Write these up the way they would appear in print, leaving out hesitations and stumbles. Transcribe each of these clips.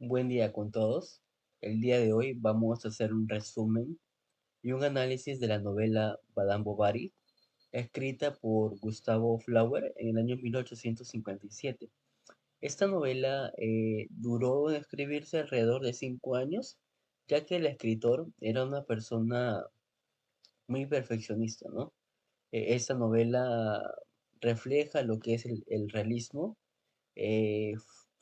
Buen día con todos. El día de hoy vamos a hacer un resumen y un análisis de la novela Madame Bovary, escrita por Gustavo Flaubert en el año 1857. Esta novela duró en escribirse alrededor de 5 años, ya que el escritor era una persona muy perfeccionista, ¿no? Esta novela refleja lo que es el realismo.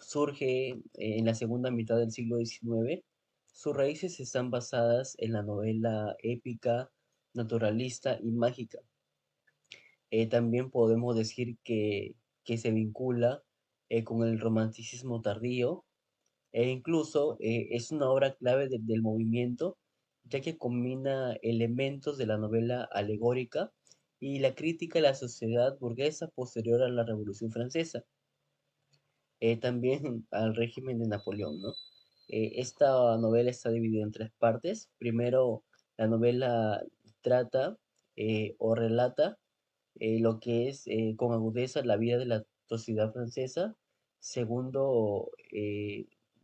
Surge en la segunda mitad del siglo XIX. Sus raíces están basadas en la novela épica, naturalista y mágica. También podemos decir que se vincula con el romanticismo tardío e incluso es una obra clave del movimiento, ya que combina elementos de la novela alegórica y la crítica a la sociedad burguesa posterior a la Revolución Francesa, también al régimen de Napoleón, ¿no? Esta novela está dividida en tres partes. Primero, la novela trata o relata lo que es con agudeza la vida de la sociedad francesa. Segundo,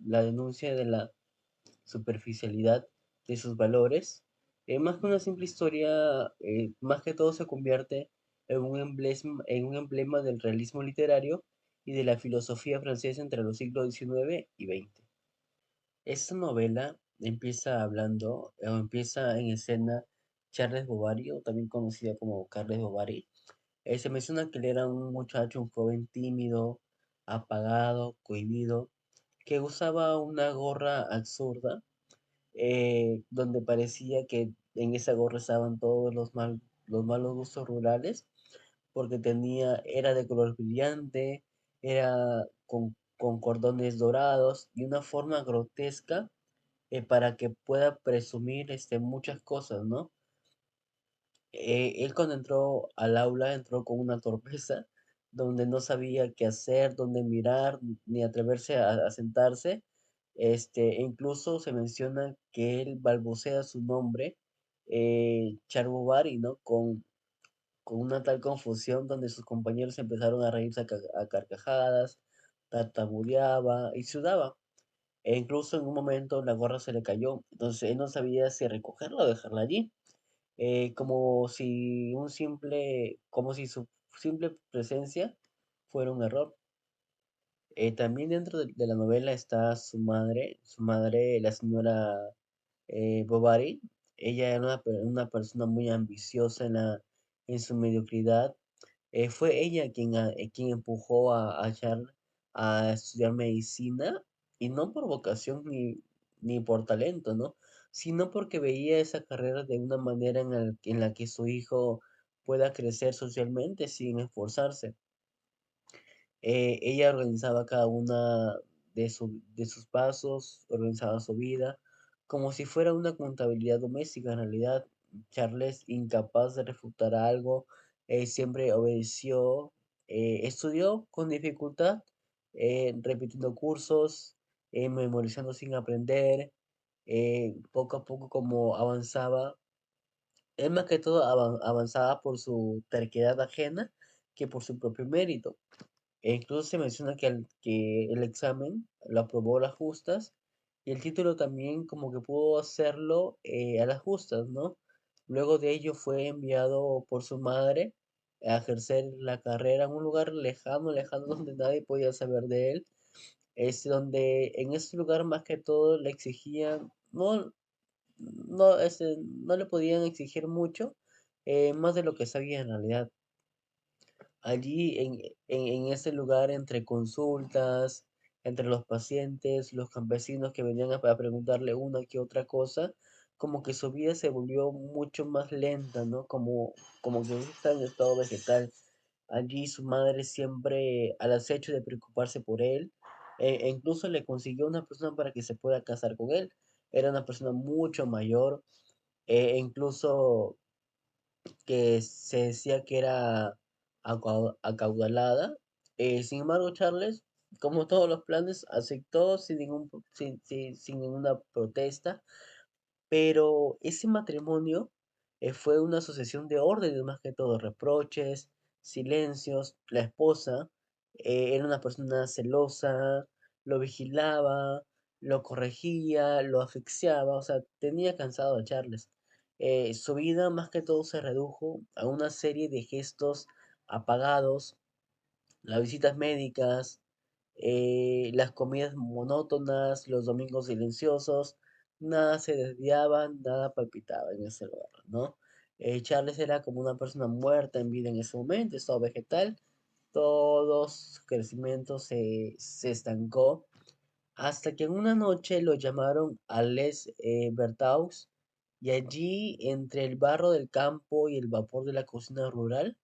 la denuncia de la superficialidad de sus valores. Más que una simple historia, más que todo se convierte en un emblema del realismo literario y de la filosofía francesa entre los siglos XIX y XX. Esta novela empieza hablando, o empieza en escena Charles Bovary, o también conocida como Carles Bovary. Se menciona que él era un muchacho, un joven tímido, apagado, cohibido, que usaba una gorra absurda, donde parecía que en esa gorra estaban todos los malos gustos rurales, porque era de color brillante, era con cordones dorados y una forma grotesca, para que pueda presumir muchas cosas, ¿no? Él cuando entró al aula entró con una torpeza, donde no sabía qué hacer, dónde mirar, ni atreverse a sentarse. E incluso se menciona que él balbucea su nombre, Charbovary, ¿no? Con una tal confusión donde sus compañeros empezaron a reírse a carcajadas, tartamudeaba y sudaba. E incluso en un momento la gorra se le cayó, entonces él no sabía si recogerla o dejarla allí, como si su simple presencia fuera un error. También dentro de la novela está su madre, la señora Bovary. Ella era una persona muy ambiciosa en su mediocridad. Fue ella quien empujó a Charles a estudiar medicina, y no por vocación ni por talento, ¿no? Sino porque veía esa carrera de una manera en la que su hijo pueda crecer socialmente sin esforzarse. Ella organizaba cada una de sus pasos, organizaba su vida, como si fuera una contabilidad doméstica. En realidad, Charles, incapaz de refutar algo, siempre obedeció, estudió con dificultad, repitiendo cursos, memorizando sin aprender, poco a poco como avanzaba. Él más que todo avanzaba por su terquedad ajena que por su propio mérito. E incluso se menciona que el examen lo aprobó a las justas, y el título también como que pudo hacerlo a las justas, ¿no? Luego de ello fue enviado por su madre a ejercer la carrera en un lugar lejano, lejano, donde nadie podía saber de él. Es donde en ese lugar más que todo le exigían, no le podían exigir mucho, más de lo que sabía en realidad. Allí en ese lugar, entre consultas, entre los pacientes, los campesinos que venían a preguntarle una que otra cosa, como que su vida se volvió mucho más lenta, ¿no? Como que está en estado vegetal. Allí su madre siempre al acecho de preocuparse por él, e incluso le consiguió una persona para que se pueda casar con él. Era una persona mucho mayor, e incluso que se decía que era acaudalada. Sin embargo, Charles, como todos los planes, aceptó sin ninguna protesta, pero ese matrimonio fue una sucesión de órdenes, más que todo, reproches, silencios. La esposa era una persona celosa, lo vigilaba, lo corregía, lo asfixiaba, o sea, tenía cansado a Charles. Su vida más que todo se redujo a una serie de gestos apagados, las visitas médicas, las comidas monótonas, los domingos silenciosos, nada se desviaba, nada palpitaba en ese lugar, ¿no? Charles era como una persona muerta en vida en ese momento, estado vegetal, todo su crecimiento se estancó hasta que en una noche lo llamaron a Les Bertaux y allí, entre el barro del campo y el vapor de la cocina rural,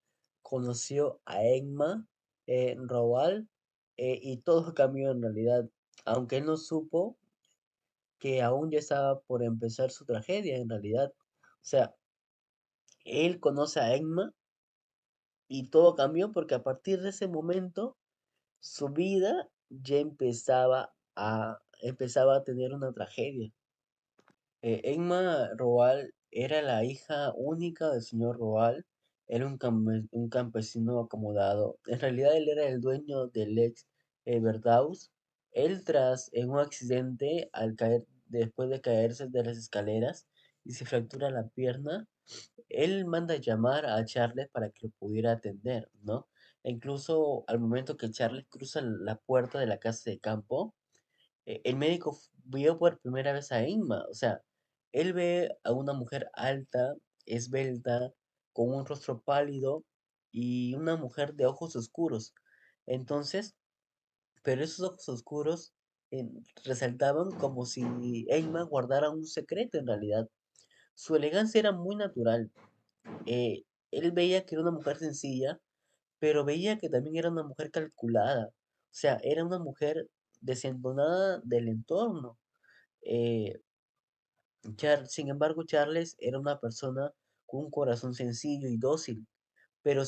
conoció a Emma Roald y todo cambió en realidad, aunque él no supo que aún ya estaba por empezar su tragedia en realidad. O sea, él conoce a Emma y todo cambió porque a partir de ese momento su vida ya empezaba a tener una tragedia. Emma Roald era la hija única del señor Roald, era un campesino acomodado. En realidad él era el dueño del ex Verdaus. Él tras en un accidente al caer, después de caerse de las escaleras y se fractura la pierna, él manda llamar a Charles para que lo pudiera atender, ¿no? E incluso al momento que Charles cruza la puerta de la casa de campo, el médico vio por primera vez a Emma, o sea, él ve a una mujer alta, esbelta, con un rostro pálido y una mujer de ojos oscuros. Entonces, pero esos ojos oscuros eh, resaltaban como si Emma guardara un secreto en realidad. Su elegancia era muy natural. eh, Él veía que era una mujer sencilla, pero veía que también era una mujer calculada. O sea, era una mujer desentonada del entorno. Eh, Sin embargo, Charles era una persona con un corazón sencillo y dócil, pero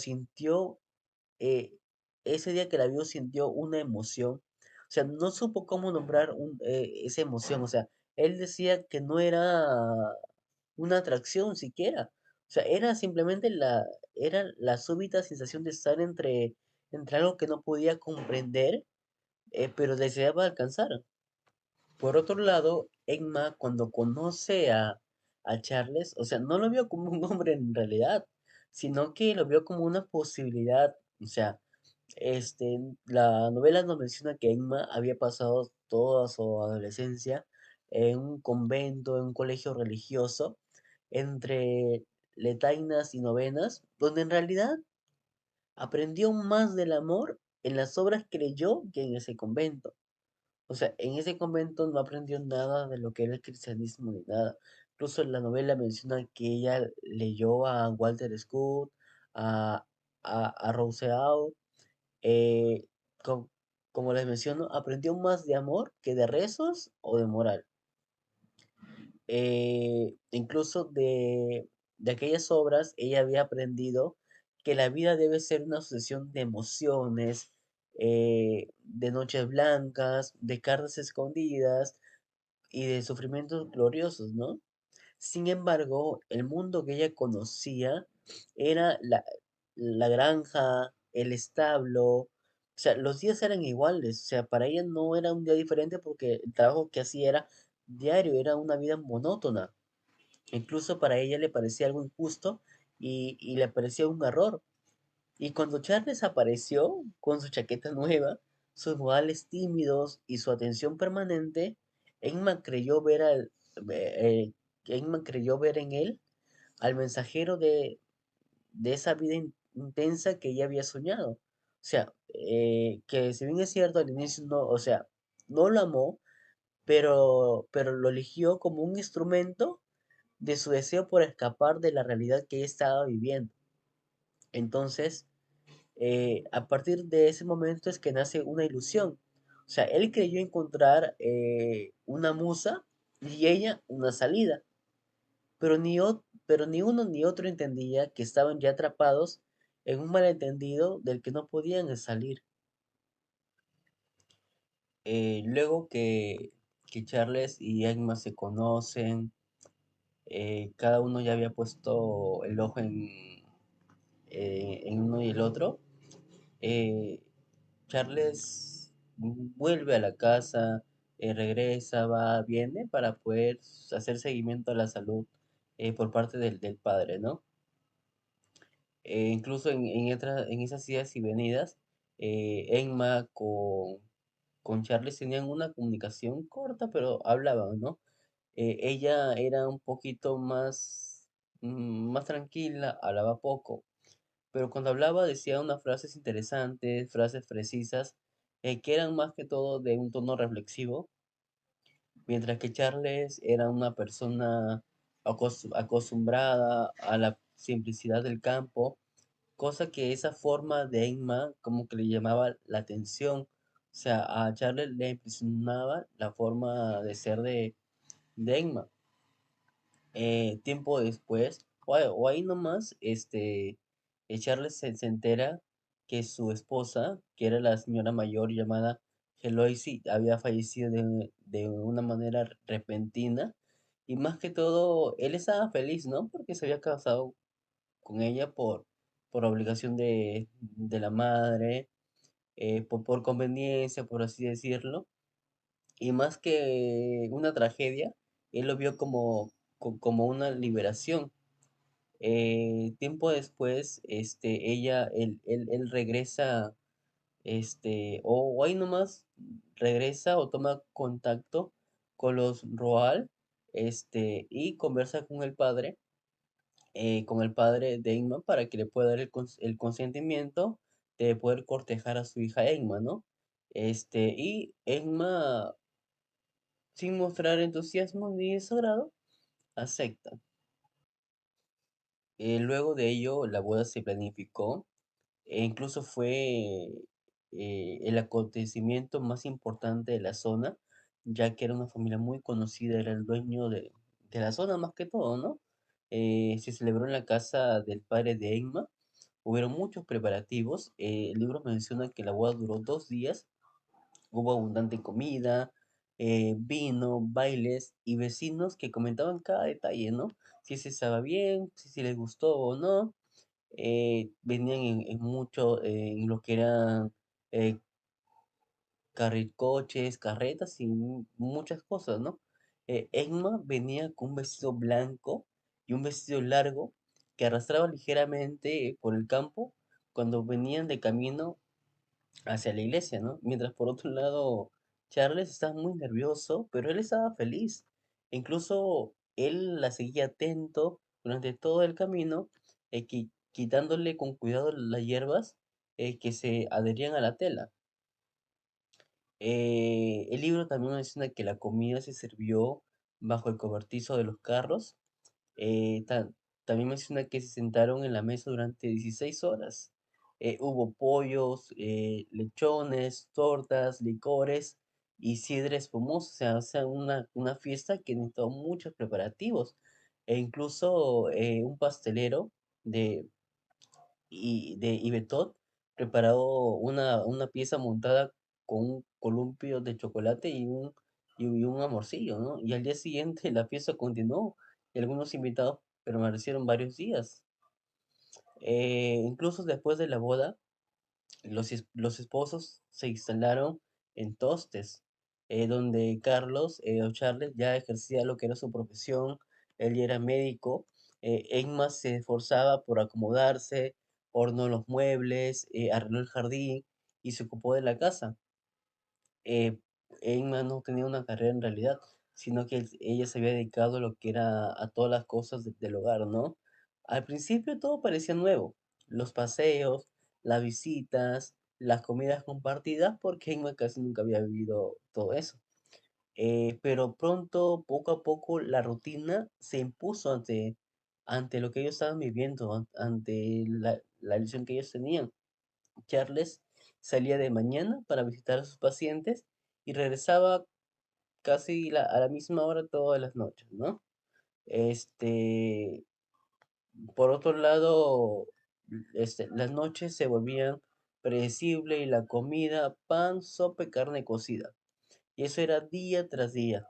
eh, ese día que la vio, sintió una emoción. O sea, no supo cómo nombrar esa emoción. O sea, él decía que no era una atracción siquiera. O sea, era la súbita sensación de estar entre algo que no podía comprender, pero deseaba alcanzar. Por otro lado, Emma, cuando conoce a Charles, o sea, no lo vio como un hombre en realidad, sino que lo vio como una posibilidad. O sea, la novela nos menciona que Emma había pasado toda su adolescencia en un convento, en un colegio religioso, entre letainas y novenas, donde en realidad aprendió más del amor en las obras que leyó que en ese convento. O sea, en ese convento no aprendió nada de lo que era el cristianismo ni nada. Incluso en la novela menciona que ella leyó a Walter Scott, a, a Rousseau, eh, com- como les menciono, aprendió más de amor que de rezos o de moral. Incluso de aquellas obras, ella había aprendido que la vida debe ser una sucesión de emociones, de noches blancas, de cartas escondidas y de sufrimientos gloriosos, ¿no? Sin embargo, el mundo que ella conocía era la granja, el establo, o sea, los días eran iguales, o sea, para ella no era un día diferente porque el trabajo que hacía era diario, era una vida monótona. Incluso para ella le parecía algo injusto y le parecía un error. Y cuando Charles apareció con su chaqueta nueva, sus modales tímidos y su atención permanente, Emma creyó ver al, eh, Emma creyó ver en él al mensajero de esa vida intensa que ella había soñado. O sea, que si bien es cierto al inicio no, o sea, no lo amó, pero lo eligió como un instrumento de su deseo por escapar de la realidad que ella estaba viviendo. Entonces, a partir de ese momento es que nace una ilusión. O sea, él creyó encontrar una musa y ella una salida, pero ni uno ni otro entendía que estaban ya atrapados en un malentendido del que no podían salir. Luego que Charles y Emma se conocen, cada uno ya había puesto el ojo en uno y el otro. eh, Charles vuelve a la casa, regresa, va, viene para poder hacer seguimiento a la salud por parte del padre, ¿no? Incluso en esas idas y venidas, Emma con Charles tenían una comunicación corta, pero hablaban, ¿no? Ella era un poquito más tranquila, hablaba poco, pero cuando hablaba decía unas frases interesantes, frases precisas, que eran más que todo de un tono reflexivo, mientras que Charles era una persona acostumbrada a la simplicidad del campo, cosa que esa forma de Emma como que le llamaba la atención. O sea, a Charles le impresionaba la forma de ser de Emma. Tiempo después, o ahí nomás, Charles se entera que su esposa, que era la señora mayor llamada Heloise, había fallecido de una manera repentina. Y más que todo, él estaba feliz, ¿no? Porque se había casado con ella por obligación de la madre, por conveniencia, por así decirlo. Y más que una tragedia, él lo vio como una liberación. Tiempo después, él regresa, o ahí nomás regresa o toma contacto con los Roal, y conversa con el padre de Ingmar para que le pueda dar el consentimiento de poder cortejar a su hija Egma, ¿no? Y Egma, sin mostrar entusiasmo ni desagrado, acepta. Luego de ello, la boda se planificó e incluso fue el acontecimiento más importante de la zona, ya que era una familia muy conocida, era el dueño de la zona más que todo, ¿no? Se celebró en la casa del padre de Emma, hubieron muchos preparativos, el libro menciona que la boda duró 2 días. Hubo abundante comida, vino, bailes y vecinos que comentaban cada detalle, ¿no? Si se estaba bien, si les gustó o no. Venían en mucho, en lo que eran eh, carricoches, carretas y muchas cosas, ¿no? Emma venía con un vestido blanco y un vestido largo que arrastraba ligeramente por el campo cuando venían de camino hacia la iglesia, ¿no? Mientras por otro lado, Charles estaba muy nervioso, pero él estaba feliz. Incluso él la seguía atento durante todo el camino, quitándole con cuidado las hierbas que se adherían a la tela. El libro también menciona que la comida se sirvió bajo el cobertizo de los carros. eh, ta- También menciona que se sentaron en la mesa durante 16 horas. Hubo pollos, lechones, tortas, licores y sidra espumoso. O sea, una fiesta que necesitó muchos preparativos. E incluso un pastelero de, de Ibetot preparó una pieza montada con un columpio de chocolate y un amorcillo, ¿no? Y al día siguiente la fiesta continuó y algunos invitados permanecieron varios días. Incluso después de la boda, los esposos se instalaron en Tostes, donde Carlos o Charles ya ejercía lo que era su profesión, él ya era médico. Emma se esforzaba por acomodarse, ordenó los muebles, arregló el jardín y se ocupó de la casa. eh, Emma no tenía una carrera en realidad, sino que ella se había dedicado a lo que era a todas las cosas del hogar, ¿no? Al principio todo parecía nuevo, los paseos, las visitas, las comidas compartidas, porque Emma casi nunca había vivido todo eso. Pero pronto, poco a poco, la rutina se impuso ante lo que ellos estaban viviendo, ante la ilusión que ellos tenían. Charles salía de mañana para visitar a sus pacientes y regresaba casi a la misma hora todas las noches, ¿no? Este, por otro lado, las noches se volvían predecibles y la comida, pan, sopa y carne cocida. Y eso era día tras día.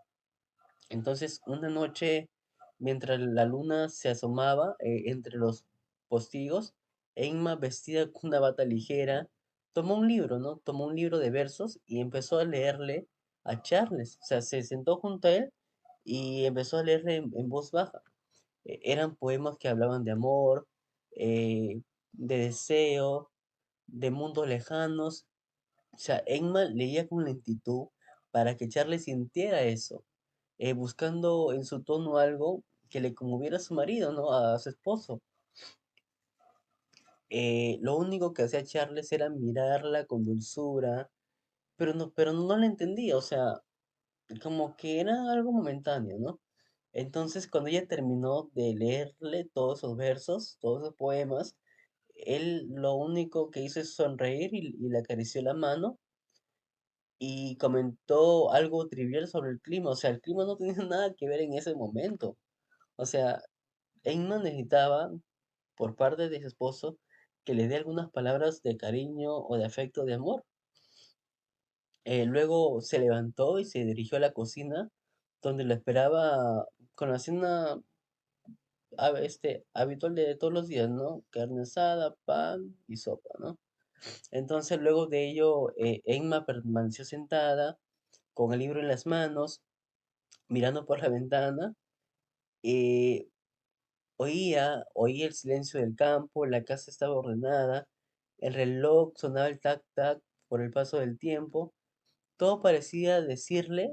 Entonces, una noche, mientras la luna se asomaba entre los postigos, Emma, vestida con una bata ligera, tomó un libro, ¿no? Tomó un libro de versos y empezó a leerle a Charles. O sea, se sentó junto a él y empezó a leerle en voz baja. Eran poemas que hablaban de amor, de deseo, de mundos lejanos. O sea, Emma leía con lentitud para que Charles sintiera eso, buscando en su tono algo que le conmoviera a su marido, ¿no? A su esposo. Lo único que hacía Charles era mirarla con dulzura, pero no la entendía, o sea, como que era algo momentáneo, ¿no? Entonces, cuando ella terminó de leerle todos esos versos, todos esos poemas, él lo único que hizo es sonreír y le acarició la mano y comentó algo trivial sobre el clima. O sea, el clima no tenía nada que ver en ese momento. O sea, Emma necesitaba, por parte de su esposo, que le dé algunas palabras de cariño o de afecto, de amor. Luego se levantó y se dirigió a la cocina, donde lo esperaba con la cena habitual de todos los días, ¿no? Carne asada, pan y sopa, ¿no? Entonces, luego de ello, Emma permaneció sentada con el libro en las manos, mirando por la ventana, eh, oía el silencio del campo, la casa estaba ordenada, el reloj sonaba el tac-tac por el paso del tiempo, todo parecía decirle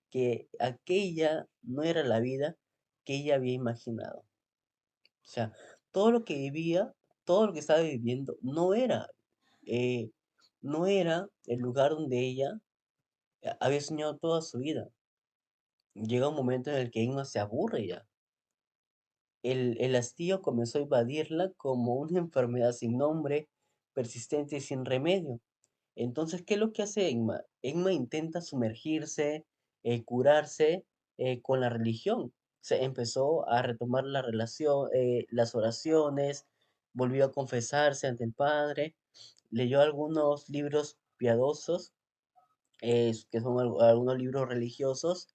que aquella no era la vida que ella había imaginado. O sea, todo lo que vivía, todo lo que estaba viviendo, eh, no era el lugar donde ella había soñado toda su vida. Llega un momento en el que Inma se aburre ya. El hastío comenzó a invadirla como una enfermedad sin nombre, persistente y sin remedio. Entonces, ¿qué es lo que hace Enma? Enma intenta sumergirse, curarse con la religión. Se empezó a retomar la relación, las oraciones, volvió a confesarse ante el Padre, leyó algunos libros piadosos, que son algunos libros religiosos.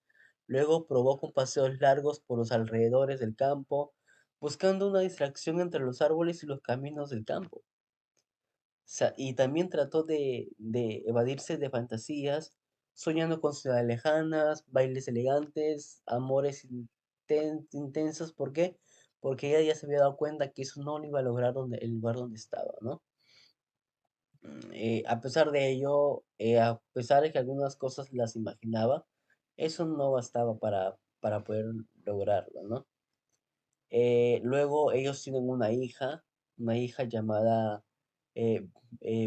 Luego provocó paseos largos por los alrededores del campo, buscando una distracción entre los árboles y los caminos del campo y también trató de evadirse de fantasías, soñando con ciudades lejanas, bailes elegantes, amores intensos. ¿Por qué? Porque ella ya se había dado cuenta que eso no lo iba a lograr el lugar donde estaba, ¿no? A pesar de ello, a pesar de que algunas cosas las imaginaba, eso no bastaba para poder lograrlo, ¿no? Luego ellos tienen una hija llamada eh,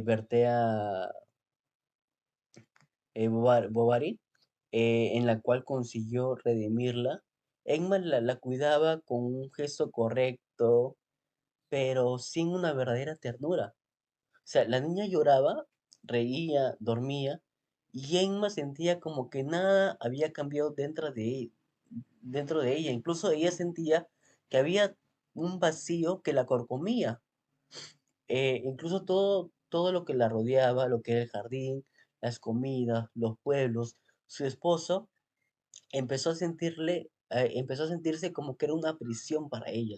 Bertea Bovary, en la cual consiguió redimirla. Emma la cuidaba con un gesto correcto, pero sin una verdadera ternura. O sea, la niña lloraba, reía, dormía, y Emma sentía como que nada había cambiado dentro de ella. Incluso ella sentía que había un vacío que la corcomía. Incluso todo lo que la rodeaba, lo que era el jardín, las comidas, los pueblos, su esposo, empezó a sentirse como que era una prisión para ella.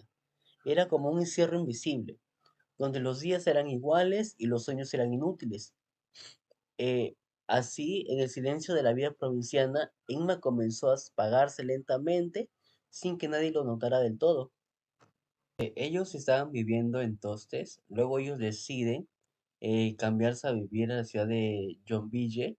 Era como un encierro invisible, donde los días eran iguales y los sueños eran inútiles. Eh, Así, en el silencio de la vida provinciana, Emma comenzó a apagarse lentamente sin que nadie lo notara del todo. Ellos estaban viviendo en Tostes, luego ellos deciden cambiarse a vivir a la ciudad de Joinville,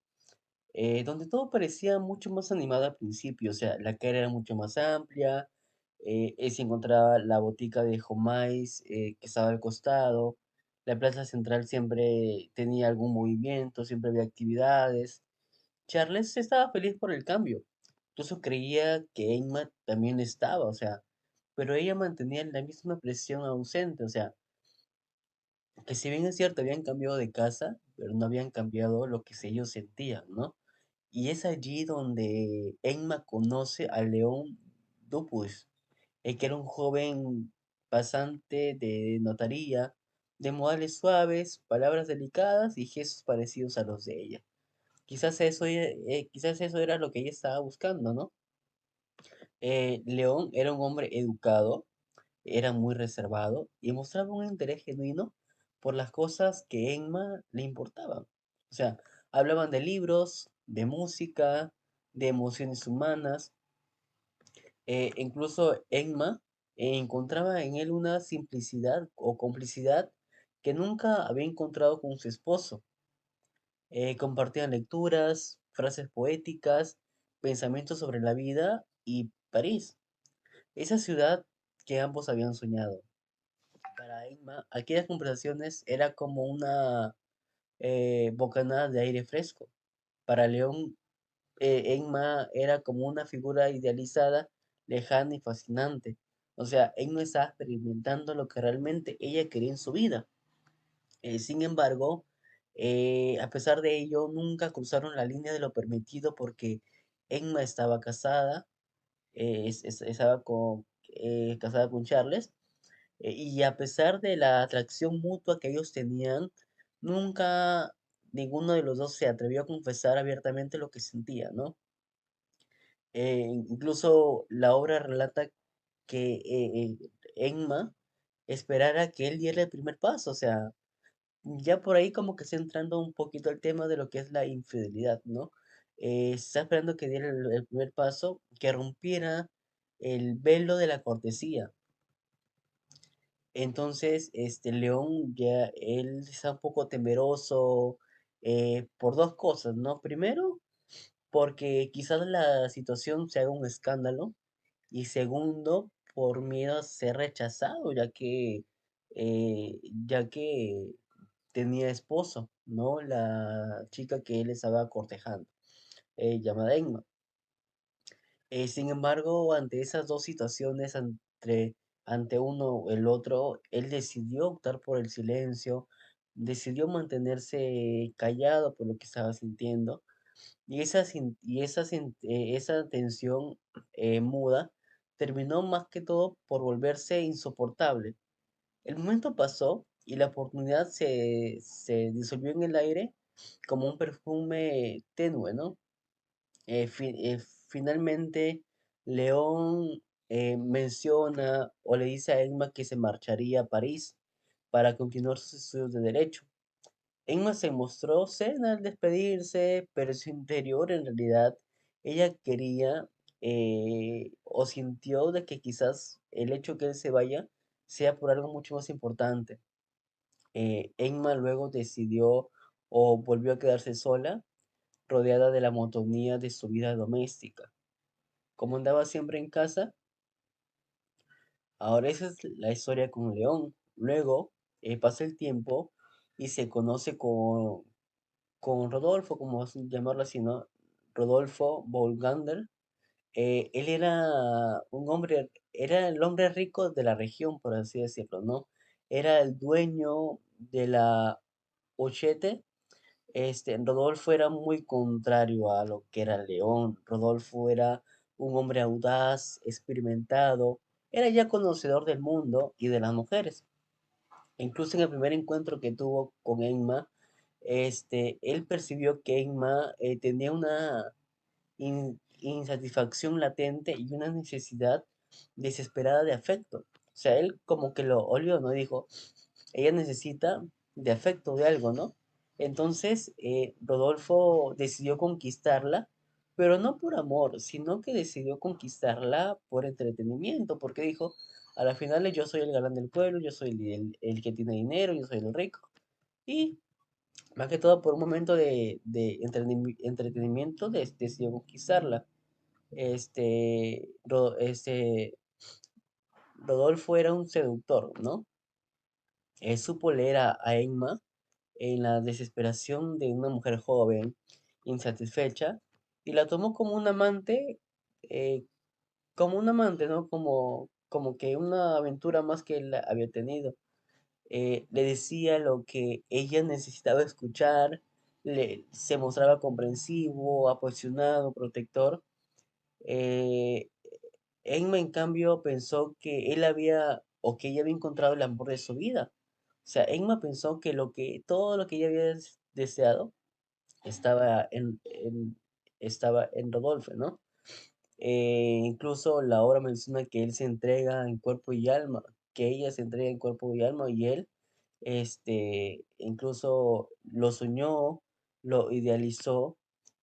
donde todo parecía mucho más animado al principio. O sea, la calle era mucho más amplia, se encontraba la botica de Jomais, que estaba al costado, la plaza central siempre tenía algún movimiento, siempre había actividades. Charles estaba feliz por el cambio, incluso creía que Emma también estaba, o sea, pero ella mantenía la misma presión ausente. O sea, que si bien es cierto, habían cambiado de casa, pero no habían cambiado lo que ellos sentían, ¿no? Y es allí donde Emma conoce a León Dupuis, que era un joven pasante de notaría, de modales suaves, palabras delicadas y gestos parecidos a los de ella. Quizás eso era lo que ella estaba buscando, ¿no? León era un hombre educado, era muy reservado y mostraba un interés genuino por las cosas que Emma le importaban. O sea, hablaban de libros, de música, de emociones humanas. Incluso Enma encontraba en él una simplicidad o complicidad que nunca había encontrado con su esposo. Compartían lecturas, frases poéticas, pensamientos sobre la vida y París, esa ciudad que ambos habían soñado. Para Emma, aquellas conversaciones era como una bocanada de aire fresco. Para León, Emma era como una figura idealizada, lejana y fascinante. O sea, Emma estaba experimentando lo que realmente ella quería en su vida. Sin embargo, a pesar de ello, nunca cruzaron la línea de lo permitido porque Emma estaba casada, estaba casada con Charles, y a pesar de la atracción mutua que ellos tenían, nunca ninguno de los dos se atrevió a confesar abiertamente lo que sentía, ¿no? Incluso la obra relata que Emma esperara que él diera el primer paso, o sea, ya por ahí como que está entrando un poquito el tema de lo que es la infidelidad, ¿no? Está esperando que diera el primer paso, que rompiera el velo de la cortesía. Entonces, León ya, él está un poco temeroso por dos cosas, ¿no? Primero, porque quizás la situación se haga un escándalo. Y segundo, por miedo a ser rechazado, ya que tenía esposo, ¿no? La chica que él estaba cortejando, llamada Emma. Sin embargo, ante esas dos situaciones, ante uno o el otro, él decidió optar por el silencio, decidió mantenerse callado por lo que estaba sintiendo, y esa tensión muda terminó más que todo por volverse insoportable. El momento pasó y la oportunidad se disolvió en el aire como un perfume tenue, ¿no? Finalmente, León menciona o le dice a Emma que se marcharía a París para continuar sus estudios de derecho. Emma se mostró serena al despedirse, pero en su interior en realidad ella quería o sintió de que quizás el hecho que él se vaya sea por algo mucho más importante. Emma luego decidió o volvió a quedarse sola, rodeada de la monotonía de su vida doméstica. Como andaba siempre en casa, ahora esa es la historia con León. Luego pasa el tiempo y se conoce con Rodolfo, como llamarlo así, ¿no? Rodolfo Bolgander. Él era un hombre, era el hombre rico de la región, por así decirlo, ¿no? Era el dueño de la Ochete. Rodolfo era muy contrario a lo que era León. Rodolfo era un hombre audaz, experimentado, era ya conocedor del mundo y de las mujeres. Incluso en el primer encuentro que tuvo con Emma, él percibió que Emma tenía una insatisfacción latente y una necesidad desesperada de afecto. O sea, él como que lo olió, ¿no? Dijo, ella necesita de afecto, de algo, ¿no? Entonces, Rodolfo decidió conquistarla, pero no por amor, sino que decidió conquistarla por entretenimiento, porque dijo, a la final yo soy el galán del pueblo, yo soy el que tiene dinero, yo soy el rico. Y más que todo por un momento de entretenimiento decidió conquistarla. Rodolfo era un seductor, ¿no? Él supo leer a Emma en la desesperación de una mujer joven, insatisfecha, y la tomó eh, como un amante, ¿no? Como que una aventura más que él había tenido. Le decía lo que ella necesitaba escuchar, se mostraba comprensivo, apasionado, protector. Eh, Emma, en cambio, pensó que él había, o que ella había encontrado el amor de su vida. O sea, Emma pensó que todo lo que ella había deseado estaba estaba en Rodolfo, ¿no? Incluso la obra menciona que él se entrega en cuerpo y alma, que ella se entrega en cuerpo y alma, y él, incluso lo soñó, lo idealizó,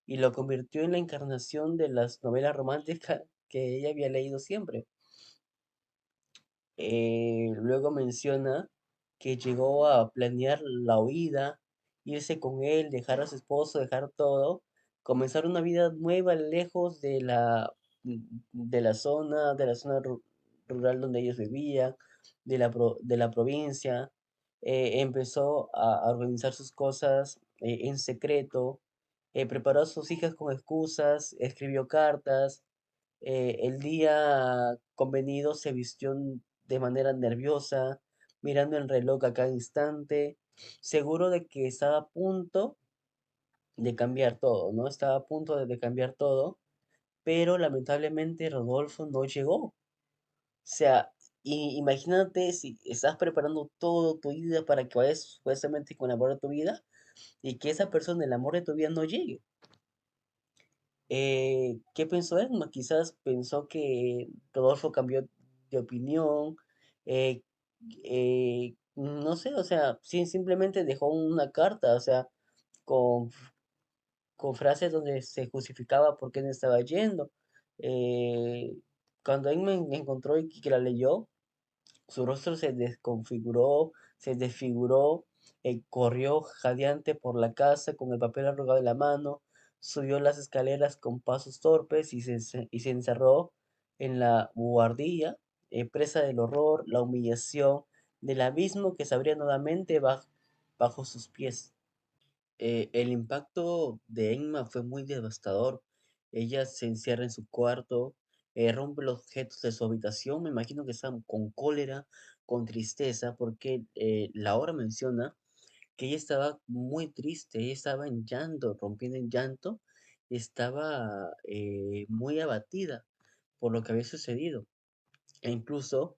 y lo convirtió en la encarnación de las novelas románticas que ella había leído siempre. Luego menciona que llegó a planear la huida, irse con él, dejar a su esposo, dejar todo, comenzar una vida nueva lejos de la zona rural donde ellos vivían, de la provincia. Empezó a organizar sus cosas en secreto, preparó a sus hijas con excusas, escribió cartas. El día convenido se vistió de manera nerviosa, mirando el reloj a cada instante, seguro de que estaba a punto de cambiar todo, ¿no? Estaba a punto de cambiar todo, pero lamentablemente Rodolfo no llegó. O sea, imagínate si estás preparando todo tu vida para que vayas supuestamente con el amor de tu vida y que esa persona, el amor de tu vida, no llegue. ¿Qué pensó Edma? Quizás pensó que Rodolfo cambió de opinión, eh, no sé, o sea, simplemente dejó una carta, o sea, con, con frases donde se justificaba por qué no estaba yendo. Eh, Cuando Edma encontró y que la leyó, su rostro se desconfiguró, se desfiguró, corrió jadeante por la casa con el papel arrugado en la mano, subió las escaleras con pasos torpes y se encerró en la buhardilla, presa del horror, la humillación, del abismo que se abría nuevamente bajo sus pies. El impacto de Emma fue muy devastador. Ella se encierra en su cuarto, rompe los objetos de su habitación. Me imagino que estaba con cólera, con tristeza, porque la obra menciona que ella estaba muy triste, ella estaba en llanto, rompiendo en llanto, estaba muy abatida por lo que había sucedido. E incluso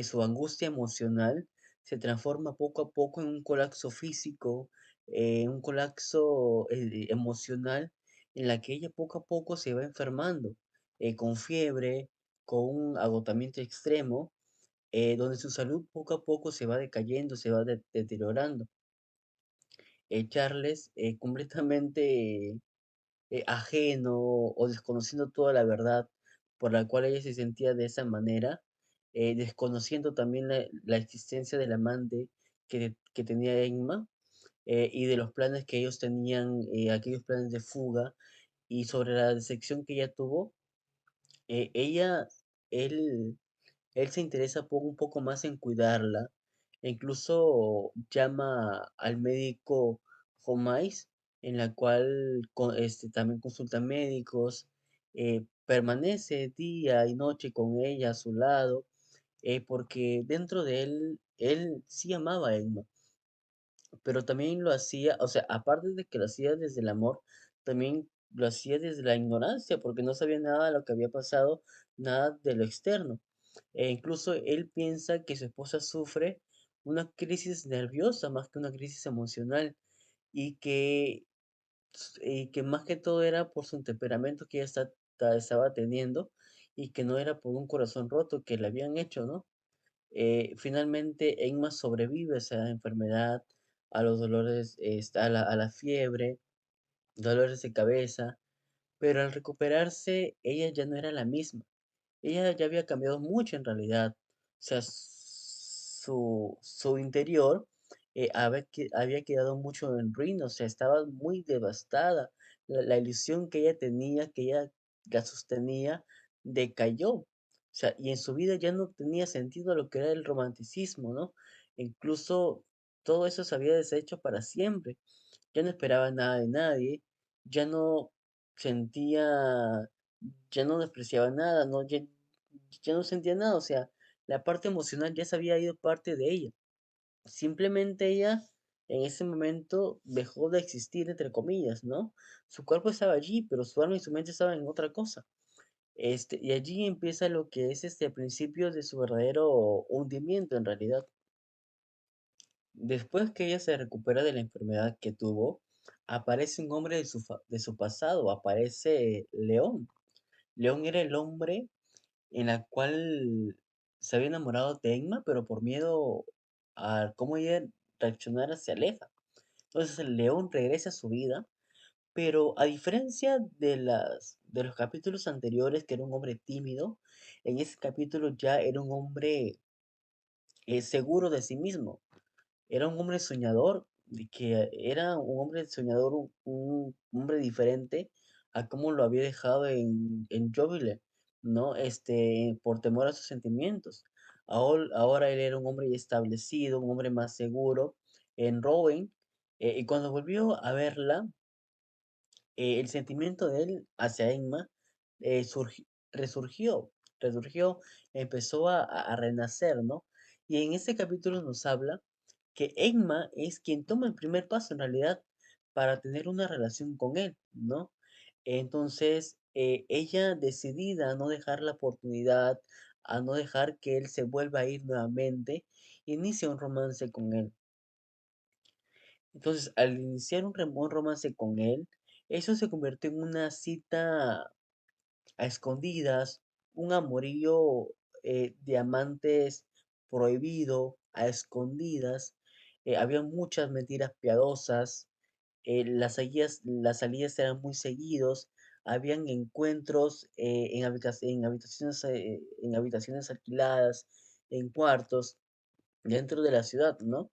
su angustia emocional se transforma poco a poco en un colapso físico, un colapso emocional en la que ella poco a poco se va enfermando, con fiebre, con un agotamiento extremo, donde su salud poco a poco se va decayendo, se va deteriorando. Charles, completamente ajeno o desconociendo toda la verdad por la cual ella se sentía de esa manera, desconociendo también la existencia del amante que tenía Emma, y de los planes que ellos tenían, aquellos planes de fuga, y sobre la decepción que ella tuvo, eh, ella, él, él se interesa un poco más en cuidarla, e incluso llama al médico Homais, en la cual también consulta médicos, permanece día y noche con ella a su lado, porque dentro de él sí amaba a Emma, pero también lo hacía, o sea, aparte de que lo hacía desde el amor, también lo hacía desde la ignorancia, porque no sabía nada de lo que había pasado, nada de lo externo. E incluso él piensa que su esposa sufre una crisis nerviosa más que una crisis emocional y que más que todo era por su temperamento que ella estaba teniendo y que no era por un corazón roto que le habían hecho, ¿no? Finalmente, Emma sobrevive a esa enfermedad, a los dolores, a la fiebre, dolores de cabeza, pero al recuperarse, ella ya no era la misma. Ella ya había cambiado mucho en realidad. O sea, su interior había quedado mucho en ruinas, o sea, estaba muy devastada. La ilusión que ella tenía, que ella la sostenía, decayó. O sea, y en su vida ya no tenía sentido lo que era el romanticismo, ¿no? Incluso todo eso se había deshecho para siempre. Ya no esperaba nada de nadie, ya no sentía, ya no despreciaba nada, ya no sentía nada, o sea, la parte emocional ya se había ido parte de ella. Simplemente ella en ese momento dejó de existir, entre comillas, ¿no? Su cuerpo estaba allí, pero su alma y su mente estaban en otra cosa. Y allí empieza lo que es el principio de su verdadero hundimiento en realidad. Después que ella se recupera de la enfermedad que tuvo, aparece un hombre de su pasado, aparece León. León era el hombre en la cual se había enamorado de Emma, pero por miedo a cómo ella reaccionara se aleja. Entonces el León regresa a su vida, Pero a diferencia de los capítulos anteriores, que era un hombre tímido, en ese capítulo ya era un hombre seguro de sí mismo. Era un hombre soñador, de que era un hombre soñador, un hombre diferente a cómo lo había dejado en Jovile, ¿no? Por temor a sus sentimientos. Ahora él era un hombre ya establecido, un hombre más seguro en Rowan, y cuando volvió a verla, el sentimiento de él hacia Emma resurgió, resurgió, empezó a renacer, ¿no? Y en este capítulo nos habla que Emma es quien toma el primer paso en realidad para tener una relación con él, ¿no? Entonces, ella decidida a no dejar la oportunidad, a no dejar que él se vuelva a ir nuevamente, inicia un romance con él. Entonces, al iniciar un romance con él, eso se convirtió en una cita a escondidas, un amorío de amantes prohibido, a escondidas. Había muchas mentiras piadosas, las salidas eran muy seguidos, habían encuentros en habitaciones alquiladas, en cuartos, dentro de la ciudad, ¿no?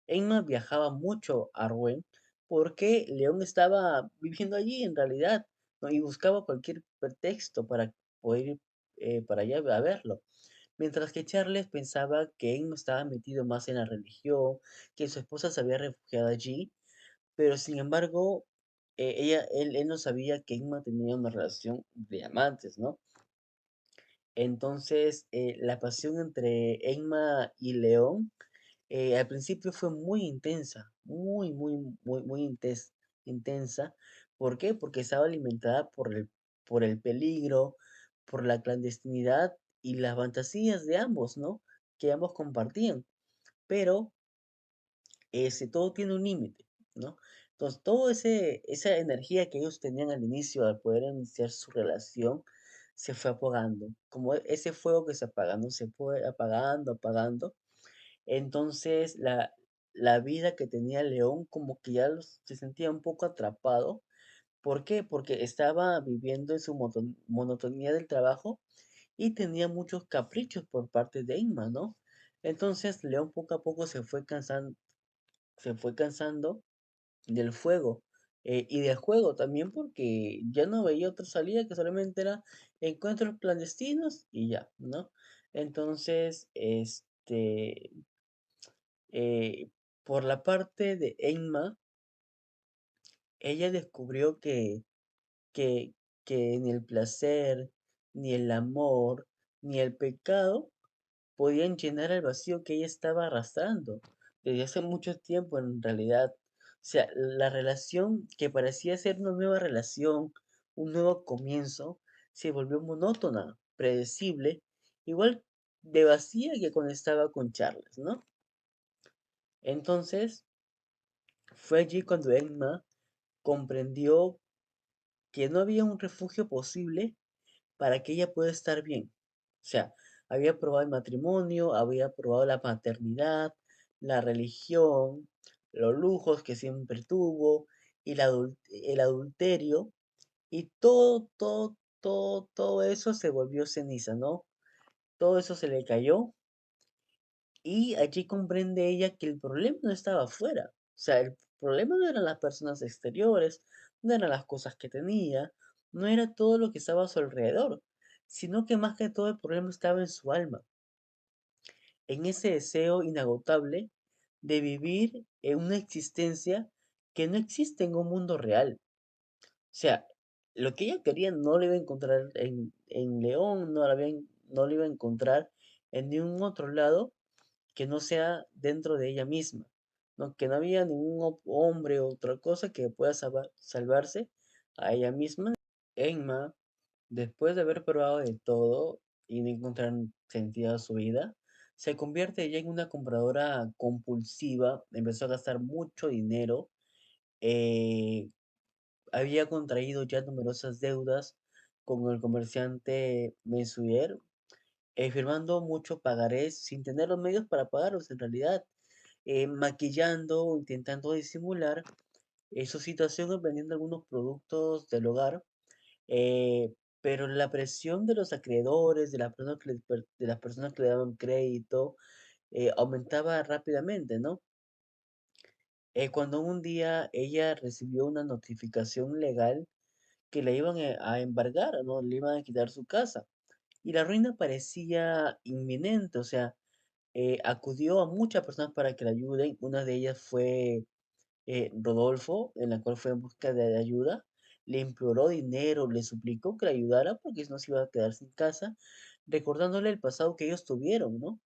Emma viajaba mucho a Rouen porque León estaba viviendo allí en realidad, ¿no? Y buscaba cualquier pretexto para poder ir para allá a verlo. Mientras que Charles pensaba que Emma estaba metido más en la religión, que su esposa se había refugiado allí, pero sin embargo, él no sabía que Emma tenía una relación de amantes, ¿no? Entonces, la pasión entre Emma y León al principio fue muy intensa, muy intensa. ¿Por qué? Porque estaba alimentada por el peligro, por la clandestinidad y las fantasías de ambos, ¿no? Que ambos compartían. Pero todo tiene un límite, ¿no? Entonces, esa energía que ellos tenían al inicio, al poder iniciar su relación, se fue apagando. Como ese fuego que se apaga, ¿no? Se fue apagando, apagando. Entonces, la vida que tenía León como que ya se sentía un poco atrapado. ¿Por qué? Porque estaba viviendo en su monotonía del trabajo y tenía muchos caprichos por parte de Inma, ¿no? Entonces, León poco a poco se fue cansando del fuego y del juego también porque ya no veía otra salida que solamente era encuentros clandestinos y ya, ¿no? Entonces, eh, por la parte de Emma, ella descubrió que, que ni el placer, ni el amor, ni el pecado podían llenar el vacío que ella estaba arrastrando desde hace mucho tiempo en realidad. O sea, la relación que parecía ser una nueva relación, un nuevo comienzo, se volvió monótona, predecible, igual de vacía que cuando estaba con Charles, ¿no? Entonces, fue allí cuando Emma comprendió que no había un refugio posible para que ella pueda estar bien. O sea, había probado el matrimonio, había probado la paternidad, la religión, los lujos que siempre tuvo, y el adulterio, y todo eso se volvió ceniza, ¿no? Todo eso se le cayó y allí comprende ella que el problema no estaba afuera. O sea, el problema no eran las personas exteriores, no eran las cosas que tenía, no era todo lo que estaba a su alrededor, sino que más que todo el problema estaba en su alma, en ese deseo inagotable de vivir en una existencia que no existe en un mundo real. O sea, lo que ella quería no lo iba a encontrar en León, no lo iba a encontrar en ningún otro lado que no sea dentro de ella misma, ¿no? Que no había ningún hombre o otra cosa que pueda salvarse a ella misma. Emma, después de haber probado de todo y no encontrar sentido a su vida, se convierte ya en una compradora compulsiva, empezó a gastar mucho dinero, eh, había contraído ya numerosas deudas con el comerciante Messuer, firmando muchos pagarés sin tener los medios para pagarlos en realidad, maquillando, intentando disimular su situación vendiendo algunos productos del hogar, eh, pero la presión de los acreedores, de las personas que le daban crédito, aumentaba rápidamente, ¿no? Cuando un día ella recibió una notificación legal que le iban a embargar, ¿no? Le iban a quitar su casa. Y la ruina parecía inminente, o sea, acudió a muchas personas para que la ayuden. Una de ellas fue Rodolfo, en la cual fue en busca de ayuda. Le imploró dinero, le suplicó que la ayudara porque si no se iba a quedar sin casa, recordándole el pasado que ellos tuvieron, ¿no?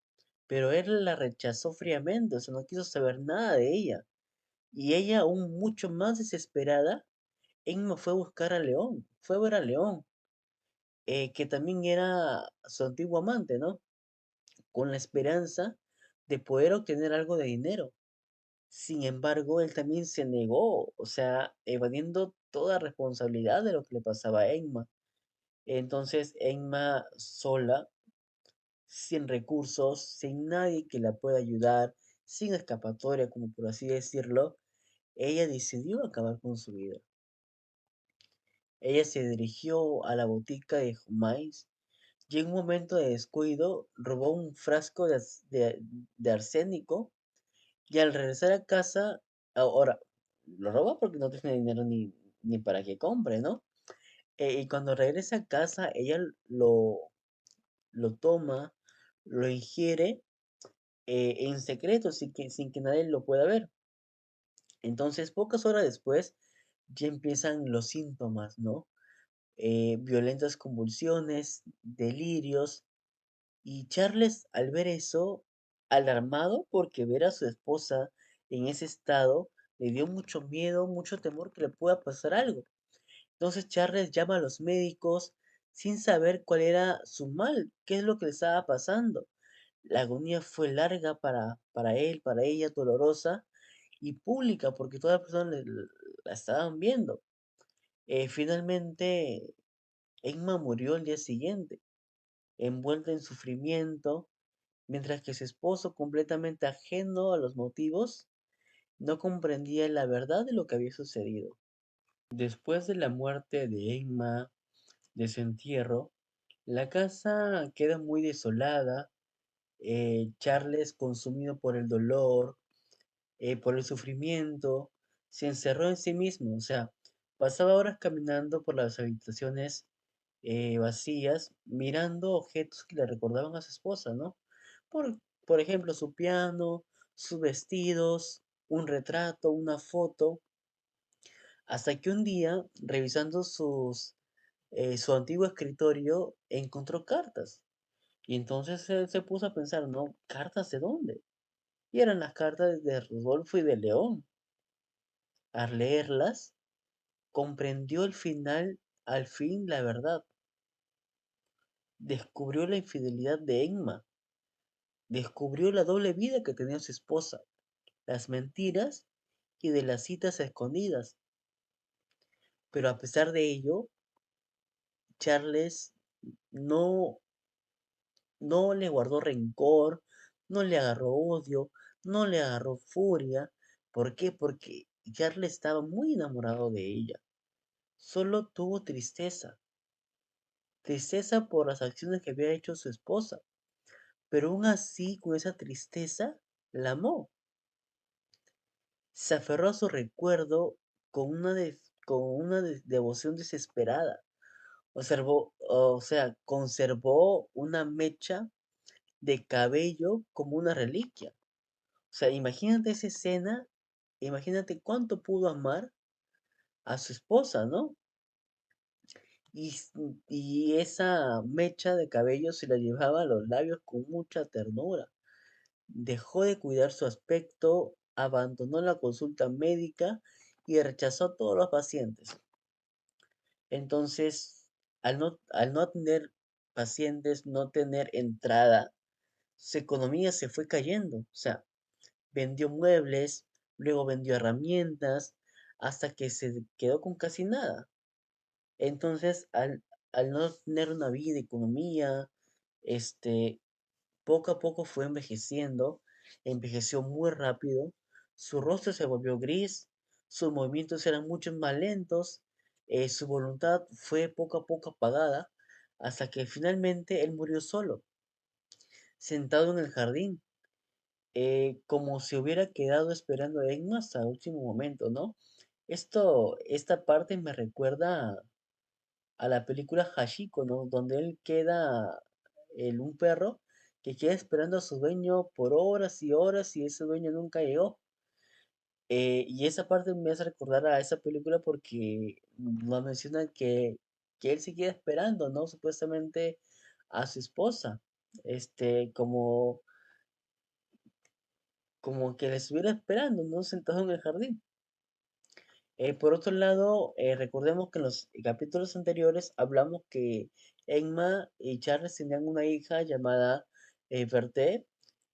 Pero él la rechazó fríamente, o sea, no quiso saber nada de ella. Y ella, aún mucho más desesperada, Emma fue a buscar a León, fue a ver a León, que también era su antiguo amante, ¿no? Con la esperanza de poder obtener algo de dinero. Sin embargo, él también se negó, o sea, evadiendo toda responsabilidad de lo que le pasaba a Emma. Entonces, Emma sola, sin recursos, sin nadie que la pueda ayudar, sin escapatoria, como por así decirlo, ella decidió acabar con su vida. Ella se dirigió a la botica de Jumais y en un momento de descuido robó un frasco de arsénico y al regresar a casa, ahora, lo roba porque no tiene dinero ni para que compre, ¿no? Y cuando regresa a casa, ella lo toma, lo ingiere en secreto, sin que nadie lo pueda ver. Entonces, pocas horas después, ya empiezan los síntomas, ¿no? Violentas convulsiones, delirios, y Charles al ver eso, alarmado porque ver a su esposa en ese estado, le dio mucho miedo, mucho temor que le pueda pasar algo. Entonces Charles llama a los médicos sin saber cuál era su mal, qué es lo que le estaba pasando. La agonía fue larga para él, para ella, dolorosa y pública porque todas las personas la estaban viendo. Finalmente, Emma murió el día siguiente, envuelta en sufrimiento, mientras que su esposo, completamente ajeno a los motivos, no comprendía la verdad de lo que había sucedido. Después de la muerte de Emma, de su entierro, la casa queda muy desolada, Charles, consumido por el dolor, por el sufrimiento, se encerró en sí mismo, o sea, pasaba horas caminando por las habitaciones vacías, mirando objetos que le recordaban a su esposa, ¿no? Por ejemplo, su piano, sus vestidos, un retrato, una foto, hasta que un día, revisando su antiguo escritorio, encontró cartas. Y entonces él se puso a pensar, ¿no? ¿Cartas de dónde? Y eran las cartas de Rodolfo y de León. Al leerlas, comprendió al fin la verdad. Descubrió la infidelidad de Emma. Descubrió la doble vida que tenía su esposa, las mentiras y de las citas escondidas. Pero a pesar de ello, Charles no, no le guardó rencor, no le agarró odio, no le agarró furia. ¿Por qué? Porque Charles estaba muy enamorado de ella. Solo tuvo tristeza, tristeza por las acciones que había hecho su esposa, pero aún así, con esa tristeza, la amó. Se aferró a su recuerdo con una devoción desesperada. Conservó una mecha de cabello como una reliquia. O sea, imagínate esa escena, imagínate cuánto pudo amar a su esposa, ¿no? Y esa mecha de cabello se la llevaba a los labios con mucha ternura. Dejó de cuidar su aspecto, abandonó la consulta médica y rechazó a todos los pacientes. Entonces, al no tener pacientes, no tener entrada, su economía se fue cayendo. O sea, vendió muebles, luego vendió herramientas, hasta que se quedó con casi nada. Entonces, al no tener una vida, economía, este, poco a poco fue envejeciendo, envejeció muy rápido, su rostro se volvió gris, sus movimientos eran mucho más lentos, su voluntad fue poco a poco apagada, hasta que finalmente él murió solo, sentado en el jardín, como si hubiera quedado esperando a Enma hasta el último momento, ¿no? Esta parte me recuerda a la película Hachiko, ¿no? Donde él queda, un perro que queda esperando a su dueño por horas y horas y ese dueño nunca llegó. Y esa parte me hace recordar a esa película porque nos mencionan que él seguía esperando, ¿no? Supuestamente a su esposa, como, como que le estuviera esperando, ¿no? Sentado en el jardín. Por otro lado, recordemos que en los capítulos anteriores hablamos que Emma y Charles tenían una hija llamada Berthe.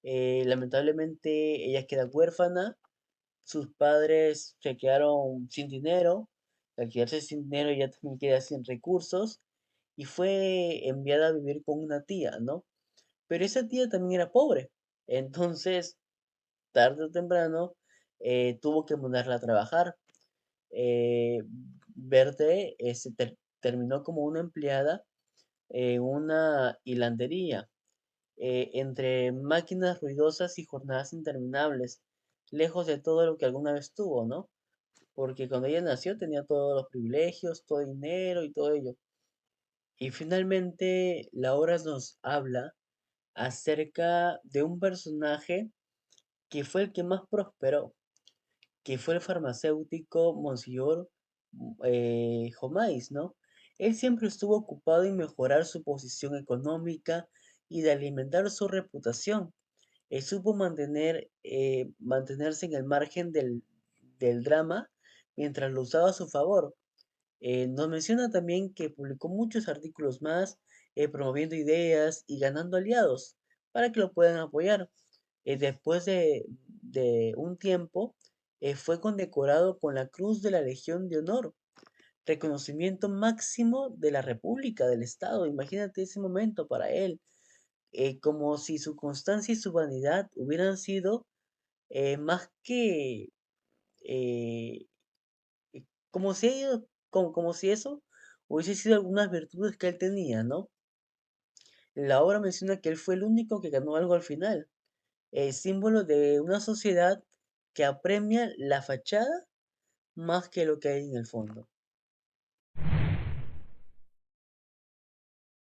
Lamentablemente ella queda huérfana, sus padres se quedaron sin dinero, al quedarse sin dinero ella también queda sin recursos y fue enviada a vivir con una tía, ¿no? Pero esa tía también era pobre, entonces tarde o temprano tuvo que mandarla a trabajar. eh, Verde terminó como una empleada en una hilandería, entre máquinas ruidosas y jornadas interminables, lejos de todo lo que alguna vez tuvo, ¿no? Porque cuando ella nació tenía todos los privilegios, todo dinero y todo ello. Y finalmente la obra nos habla acerca de un personaje que fue el que más prosperó, que fue el farmacéutico Monsieur Homais, ¿no? Él siempre estuvo ocupado en mejorar su posición económica y de alimentar su reputación. Él supo mantenerse en el margen del drama mientras lo usaba a su favor. Nos menciona también que publicó muchos artículos más, promoviendo ideas y ganando aliados para que lo puedan apoyar. Después de un tiempo, fue condecorado con la Cruz de la Legión de Honor, reconocimiento máximo de la República, del Estado. Imagínate ese momento para él, como si su constancia y su vanidad hubieran sido más que, eh, como si como si eso hubiese sido algunas virtudes que él tenía, ¿no? La obra menciona que él fue el único que ganó algo al final, símbolo de una sociedad que apremia la fachada más que lo que hay en el fondo.